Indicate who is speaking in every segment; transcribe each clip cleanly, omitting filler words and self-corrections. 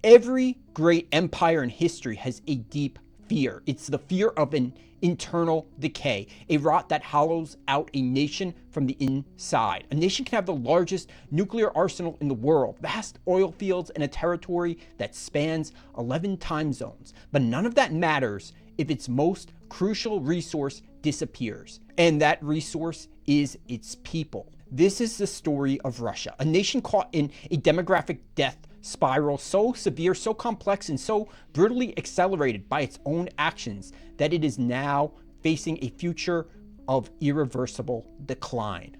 Speaker 1: Every great empire in history has a deep fear. It's the fear of an internal decay, a rot that hollows out a nation from the inside. A nation can have the largest nuclear arsenal in the world, vast oil fields, and a territory that spans 11 time zones. But none of that matters if its most crucial resource disappears. And that resource is its people. This is the story of Russia, a nation caught in a demographic death spiral so severe, so complex, and so brutally accelerated by its own actions that it is now facing a future of irreversible decline.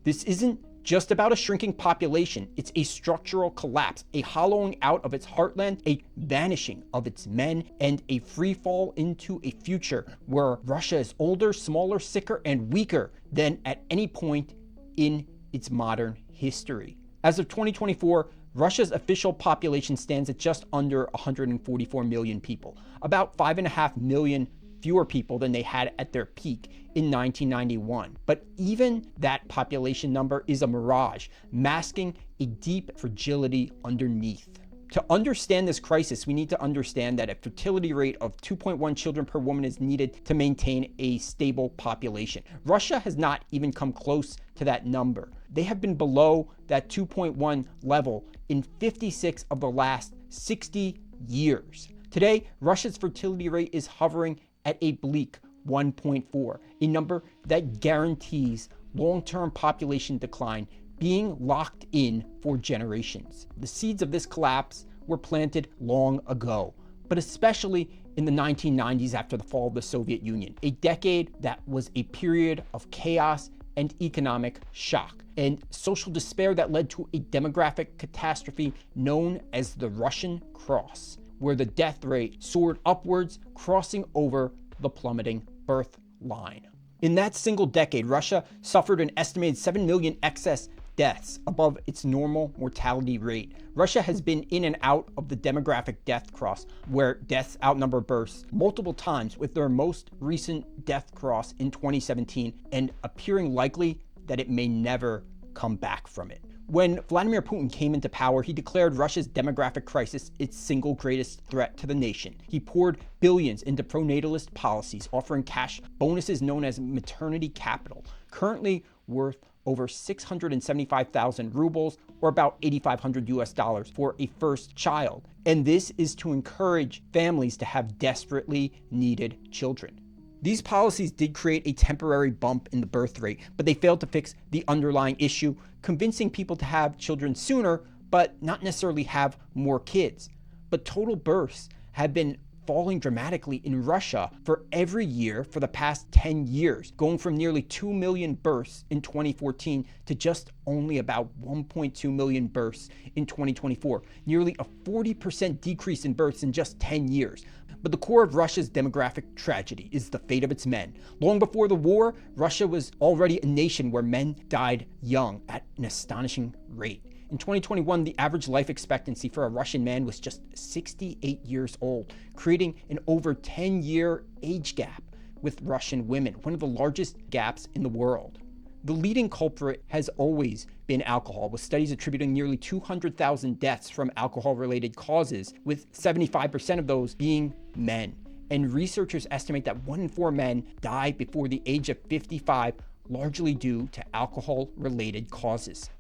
Speaker 1: This isn't just about a shrinking population. It's a structural collapse, a hollowing out of its heartland, a vanishing of its men, and a free fall into a future where Russia is older, smaller, sicker, and weaker than at any point in its modern history. As of 2024, Russia's official population stands at just under 144 million people, about 5.5 million fewer people than they had at their peak in 1991. But even that population number is a mirage, masking a deep fragility underneath. To understand this crisis, we need to understand that a fertility rate of 2.1 children per woman is needed to maintain a stable population. Russia has not even come close to that number. They have been below that 2.1 level in 56 of the last 60 years. Today, Russia's fertility rate is hovering at a bleak 1.4, a number that guarantees long-term population decline being locked in for generations. The seeds of this collapse were planted long ago, but especially in the 1990s after the fall of the Soviet Union, a decade that was a period of chaos and economic shock and social despair that led to a demographic catastrophe known as the Russian Cross, where the death rate soared upwards, crossing over the plummeting birth line. In that single decade, Russia suffered an estimated 7 million excess deaths above its normal mortality rate. Russia has been in and out of the demographic death cross, where deaths outnumber births multiple times, with their most recent death cross in 2017 and appearing likely that it may never come back from it. When Vladimir Putin came into power, he declared Russia's demographic crisis its single greatest threat to the nation. He poured billions into pronatalist policies, offering cash bonuses known as maternity capital, currently worth over 675,000 rubles, or about $8,500 for a first child. And this is to encourage families to have desperately needed children. These policies did create a temporary bump in the birth rate, but they failed to fix the underlying issue, convincing people to have children sooner, but not necessarily have more kids. But total births have been falling dramatically in Russia for every year for the past 10 years, going from nearly 2 million births in 2014 to just only about 1.2 million births in 2024, nearly a 40% decrease in births in just 10 years. But the core of Russia's demographic tragedy is the fate of its men. Long before the war, Russia was already a nation where men died young at an astonishing rate. In 2021, the average life expectancy for a Russian man was just 68 years old, creating an over 10-year age gap with Russian women, one of the largest gaps in the world. The leading culprit has always been alcohol, with studies attributing nearly 200,000 deaths from alcohol-related causes, with 75% of those being men. And researchers estimate that 1 in 4 men die before the age of 55, largely due to alcohol-related causes.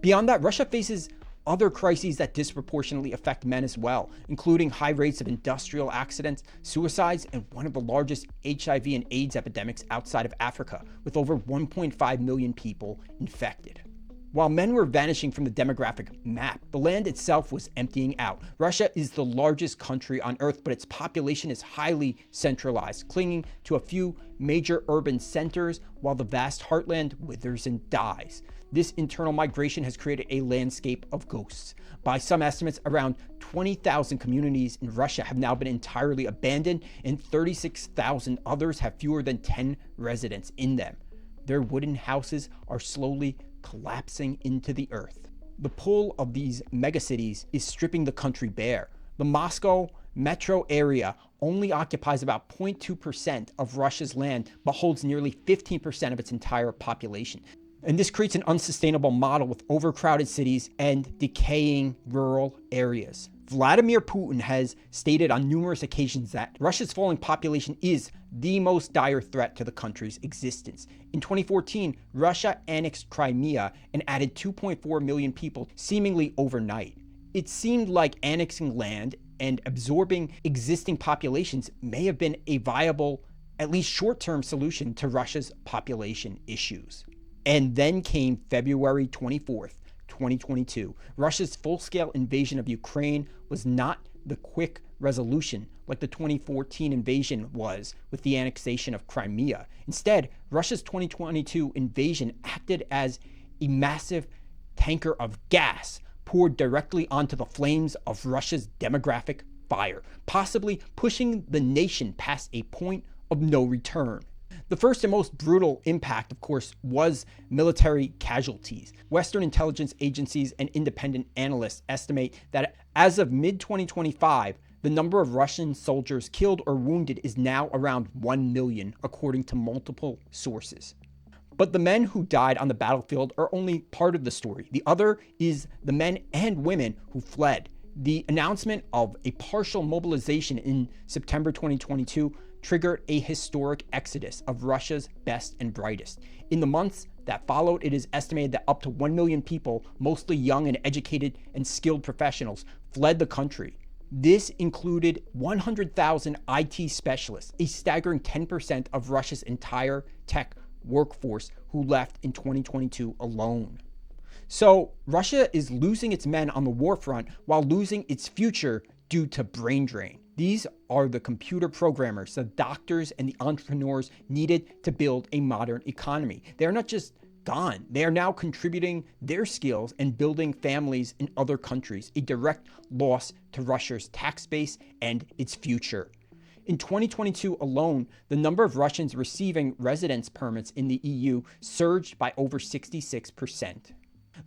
Speaker 1: Beyond that, Russia faces other crises that disproportionately affect men as well, including high rates of industrial accidents, suicides, and one of the largest HIV and AIDS epidemics outside of Africa, with over 1.5 million people infected. While men were vanishing from the demographic map, the land itself was emptying out. Russia is the largest country on Earth, but its population is highly centralized, clinging to a few major urban centers while the vast heartland withers and dies. This internal migration has created a landscape of ghosts. By some estimates, around 20,000 communities in Russia have now been entirely abandoned, and 36,000 others have fewer than 10 residents in them. Their wooden houses are slowly collapsing into the earth. The pull of these megacities is stripping the country bare. The Moscow metro area only occupies about 0.2% of Russia's land, but holds nearly 15% of its entire population. And this creates an unsustainable model with overcrowded cities and decaying rural areas. Vladimir Putin has stated on numerous occasions that Russia's falling population is the most dire threat to the country's existence. In 2014, Russia annexed Crimea and added 2.4 million people seemingly overnight. It seemed like annexing land and absorbing existing populations may have been a viable, at least short-term solution to Russia's population issues. And then came February 24th, 2022. Russia's full-scale invasion of Ukraine was not the quick resolution like the 2014 invasion was with the annexation of Crimea. Instead, Russia's 2022 invasion acted as a massive tanker of gas poured directly onto the flames of Russia's demographic fire, possibly pushing the nation past a point of no return. The first and most brutal impact, of course, was military casualties. Western intelligence agencies and independent analysts estimate that as of mid-2025, the number of Russian soldiers killed or wounded is now around 1 million, according to multiple sources. But the men who died on the battlefield are only part of the story. The other is the men and women who fled. The announcement of a partial mobilization in September 2022 triggered a historic exodus of Russia's best and brightest. In the months that followed, it is estimated that up to 1 million people, mostly young and educated and skilled professionals, fled the country. This included 100,000 IT specialists, a staggering 10% of Russia's entire tech workforce who left in 2022 alone. So Russia is losing its men on the war front while losing its future due to brain drain. These are the computer programmers, the doctors, and the entrepreneurs needed to build a modern economy. They're not just gone. They are now contributing their skills and building families in other countries, a direct loss to Russia's tax base and its future. In 2022 alone, the number of Russians receiving residence permits in the EU surged by over 66%.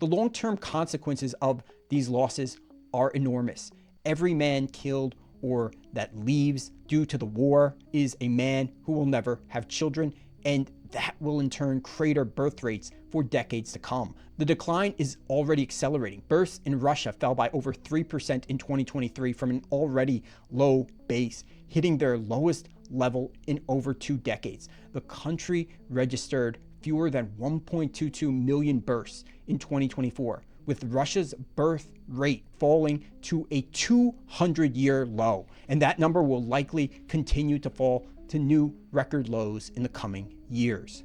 Speaker 1: The long-term consequences of these losses are enormous. Every man killed or that leaves due to the war is a man who will never have children, and that will in turn crater birth rates for decades to come. The decline is already accelerating. Births in Russia fell by over 3% in 2023 from an already low base, hitting their lowest level in over 2 decades. The country registered fewer than 1.22 million births in 2024, with Russia's birth rate falling to a 200-year low. And that number will likely continue to fall to new record lows in the coming years.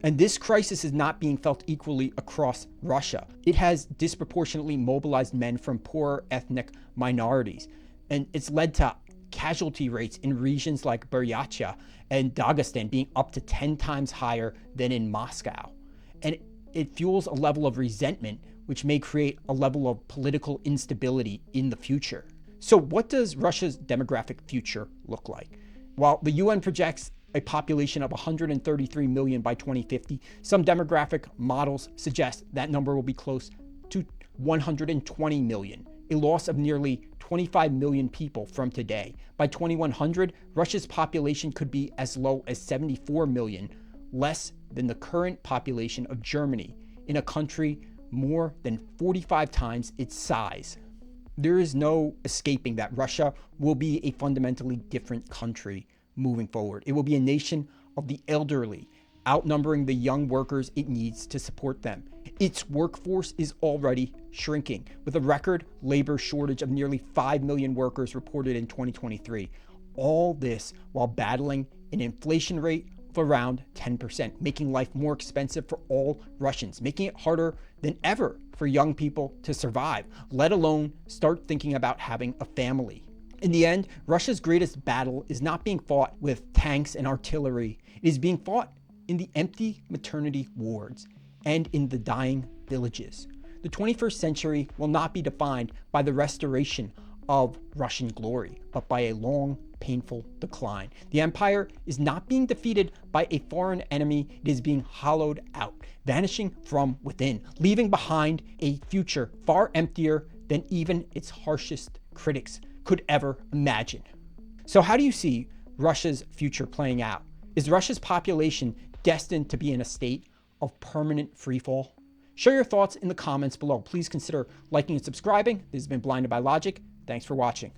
Speaker 1: And this crisis is not being felt equally across Russia. It has disproportionately mobilized men from poorer ethnic minorities, and it's led to casualty rates in regions like Buryatia and Dagestan being up to 10 times higher than in Moscow. And it fuels a level of resentment, which may create a level of political instability in the future. So what does Russia's demographic future look like? While the UN projects a population of 133 million by 2050, some demographic models suggest that number will be close to 120 million, a loss of nearly 25 million people from today. By 2100, Russia's population could be as low as 74 million, less than the current population of Germany, in a country more than 45 times its size. There is no escaping that Russia will be a fundamentally different country moving forward. It will be a nation of the elderly, outnumbering the young workers it needs to support them. Its workforce is already shrinking, with a record labor shortage of nearly 5 million workers reported in 2023. All this while battling an inflation rate of around 10%, making life more expensive for all Russians, making it harder than ever for young people to survive, let alone start thinking about having a family. In the end, Russia's greatest battle is not being fought with tanks and artillery. It is being fought in the empty maternity wards and in the dying villages. The 21st century will not be defined by the restoration of Russian glory, but by a long, painful decline. The empire is not being defeated by a foreign enemy. It is being hollowed out, vanishing from within, leaving behind a future far emptier than even its harshest critics could ever imagine. So how do you see Russia's future playing out? Is Russia's population destined to be in a state of permanent freefall? Share your thoughts in the comments below. Please consider liking and subscribing. This has been Blinded by Logic. Thanks for watching.